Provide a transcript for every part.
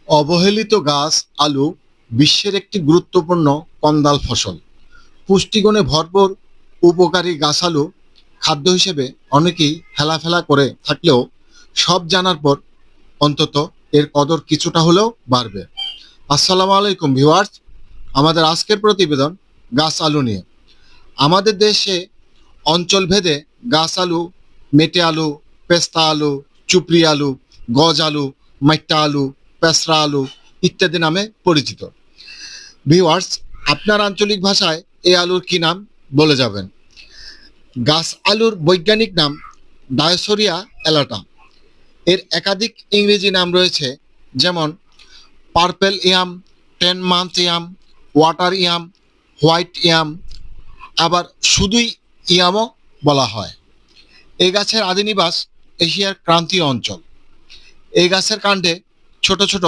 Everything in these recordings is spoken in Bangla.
অবহেলিত গাছ আলু বিশ্বের একটি গুরুত্বপূর্ণ কন্দাল ফসল। পুষ্টিগুণে ভরপুর উপকারী গাছ আলু খাদ্য হিসেবে অনেকেই হেলাফেলা করে থাকলেও সব জানার পর অন্তত এর কদর কিছুটা হলেও বাড়বে। আসসালামু আলাইকুম ভিউয়ার্স, আমাদের আজকের প্রতিবেদন গাছ আলু নিয়ে। আমাদের দেশে অঞ্চলভেদে গাছ আলু, মেটে আলু, পেস্তা আলু, চুপড়ি আলু, গজ আলু, মাইট্টা আলু, পেসরা আলু ইত্যাদি নামে পরিচিত। ভিউয়ার্স, আপনার আঞ্চলিক ভাষায় এই আলুর কি নাম বলে যাবেন। গাছ আলুর বৈজ্ঞানিক নাম ডায়োসোরিয়া এলাটা। এর একাধিক ইংরেজি নাম রয়েছে, যেমন purple yam, 10 month yam, water yam, white yam, আবার শুধুই ইয়ামও বলা হয়। এই গাছের আদি নিবাস এশিয়ার ক্রান্তীয় অঞ্চল। এই গাছের কাণ্ডে ছোট ছোট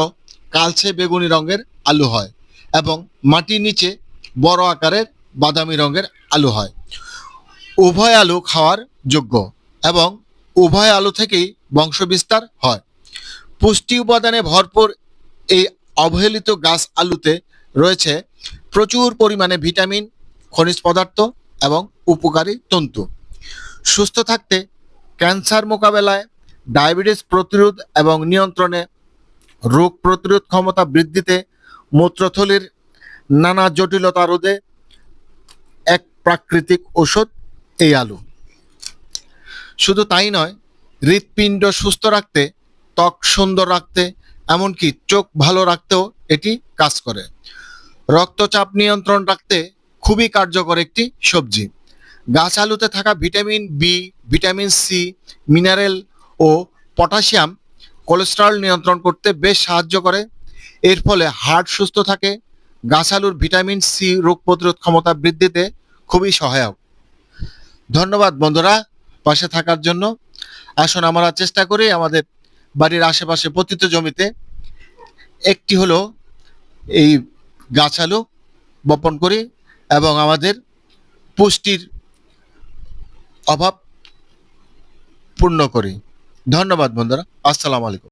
কালচে বেগুনি রঙের আলু হয় এবং মাটির নিচে বড় আকারের বাদামি রঙের আলু হয়। উভয় আলু খাওয়ার যোগ্য এবং উভয় আলু থেকেই বংশবিস্তার হয়। পুষ্টি উপাদানে ভরপুর এই অবহেলিত গাছ আলুতে রয়েছে প্রচুর পরিমাণে ভিটামিন, খনিজ পদার্থ এবং উপকারী তন্তু। সুস্থ থাকতে, ক্যান্সার মোকাবেলায়, ডায়াবেটিস প্রতিরোধ এবং নিয়ন্ত্রণে, রোগ প্রতিরোধ ক্ষমতা বৃদ্ধিতে, মূত্রথলির নানা জটিলতা রোধে এক প্রাকৃতিক ঔষধ এই আলু। শুধু তাই নয়, হৃৎপিণ্ড সুস্থ রাখতে, ত্বক সুন্দর রাখতে, এমনকি চোখ ভালো রাখতেও এটি কাজ করে। রক্তচাপ নিয়ন্ত্রণ রাখতে খুবই কার্যকর একটি সবজি। গাছ আলুতে থাকা vitamin B, vitamin C, mineral ও পটাশিয়াম কোলেস্টেরল নিয়ন্ত্রণ করতে বেশ সাহায্য করে। এর ফলে হার্ট সুস্থ থাকে। গাছ আলুর ভিটামিন সি রোগ প্রতিরোধ ক্ষমতা বৃদ্ধিতে খুবই সহায়ক। ধন্যবাদ বন্ধুরা পাশে থাকার জন্য। আসুন আমরা চেষ্টা করি আমাদের বাড়ির আশেপাশে পতিত জমিতে একটি হলো এই গাছ আলু বপন করি এবং আমাদের পুষ্টির অভাব পূর্ণ করি। ধন্যবাদ বন্ধুরা, আসসালামু আলাইকুম।